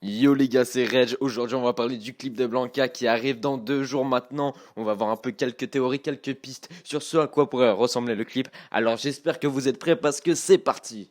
Yo les gars, c'est Reg. Aujourd'hui, on va parler du clip de Blanca qui arrive dans 2 jours maintenant. On va voir un peu quelques théories, quelques pistes sur ce à quoi pourrait ressembler le clip. Alors j'espère que vous êtes prêts parce que c'est parti.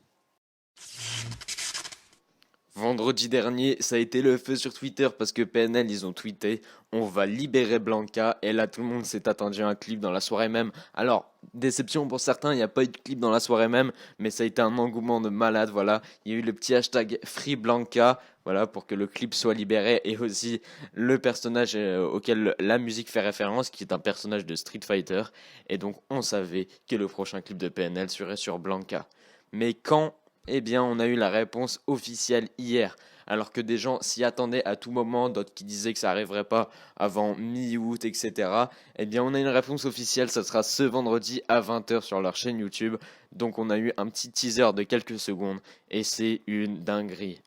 Vendredi dernier, ça a été le feu sur Twitter parce que PNL, ils ont tweeté on va libérer Blanca. Et là, tout le monde s'est attendu à un clip dans la soirée même. Alors, déception pour certains, il n'y a pas eu de clip dans la soirée même, mais ça a été un engouement de malade. Voilà, il y a eu le petit hashtag Free Blanca. Voilà, pour que le clip soit libéré et aussi le personnage auquel la musique fait référence, qui est un personnage de Street Fighter. Et donc, on savait que le prochain clip de PNL serait sur Blanca. Mais quand eh bien, on a eu la réponse officielle hier, alors que des gens s'y attendaient à tout moment, d'autres qui disaient que ça arriverait pas avant mi-août, etc. Eh bien, on a une réponse officielle, ça sera ce vendredi à 20h sur leur chaîne YouTube. Donc, on a eu un petit teaser de quelques secondes, et c'est une dinguerie.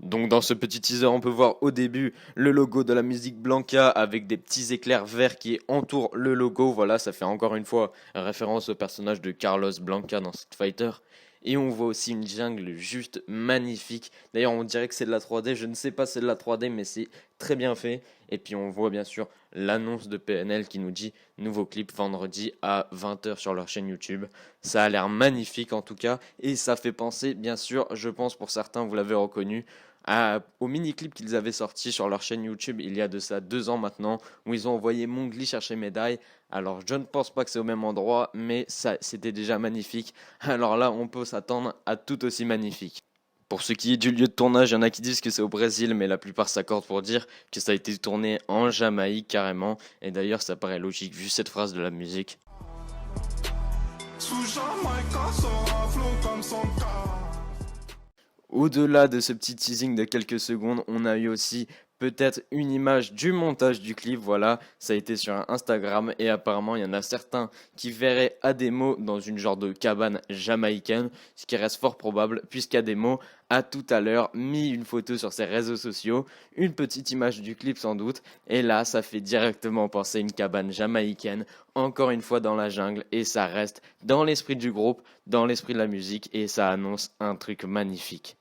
Donc dans ce petit teaser, on peut voir au début le logo de la musique Blanca avec des petits éclairs verts qui entourent le logo. Voilà, ça fait encore une fois référence au personnage de Carlos Blanca dans Street Fighter. Et on voit aussi une jungle juste magnifique. D'ailleurs, on dirait que c'est de la 3D. Je ne sais pas si c'est de la 3D, mais c'est très bien fait. Et puis on voit bien sûr l'annonce de PNL qui nous dit nouveau clip vendredi à 20h sur leur chaîne YouTube. Ça a l'air magnifique en tout cas. Et ça fait penser, bien sûr, je pense pour certains, vous l'avez reconnu, au mini-clip qu'ils avaient sorti sur leur chaîne YouTube il y a de ça 2 ans maintenant, où ils ont envoyé Mowgli chercher médaille. Alors je ne pense pas que c'est au même endroit, mais ça c'était déjà magnifique. Alors là, on peut s'attendre à tout aussi magnifique. Pour ce qui est du lieu de tournage, il y en a qui disent que c'est au Brésil, mais la plupart s'accordent pour dire que ça a été tourné en Jamaïque carrément. Et d'ailleurs, ça paraît logique vu cette phrase de la musique. Au-delà de ce petit teasing de quelques secondes, on a eu aussi peut-être une image du montage du clip. Voilà, ça a été sur Instagram et apparemment il y en a certains qui verraient Ademo dans une genre de cabane jamaïcaine, ce qui reste fort probable puisqu'Ademo a tout à l'heure mis une photo sur ses réseaux sociaux, une petite image du clip sans doute, et là ça fait directement penser à une cabane jamaïcaine, encore une fois dans la jungle, et ça reste dans l'esprit du groupe, dans l'esprit de la musique, et ça annonce un truc magnifique.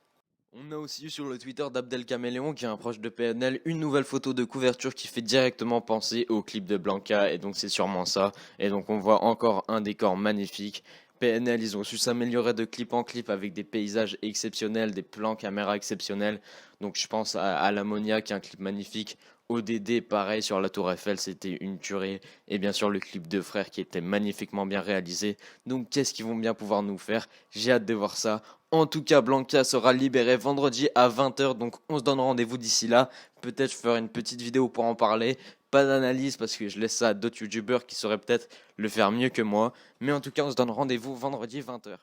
On a aussi eu sur le Twitter d'Abdel Caméléon, qui est un proche de PNL, une nouvelle photo de couverture qui fait directement penser au clip de Blanca, et donc c'est sûrement ça. Et donc on voit encore un décor magnifique. PNL, ils ont su s'améliorer de clip en clip avec des paysages exceptionnels, des plans caméra exceptionnels. Donc je pense à l'Ammonia qui est un clip magnifique. ODD, pareil sur la Tour Eiffel, c'était une tuerie. Et bien sûr le clip de Frères qui était magnifiquement bien réalisé. Donc qu'est-ce qu'ils vont bien pouvoir nous faire? J'ai hâte de voir ça. En tout cas, Blanca sera libérée vendredi à 20h, donc on se donne rendez-vous d'ici là. Peut-être je ferai une petite vidéo pour en parler. Pas d'analyse parce que je laisse ça à d'autres youtubeurs qui sauraient peut-être le faire mieux que moi. Mais en tout cas, on se donne rendez-vous vendredi 20h.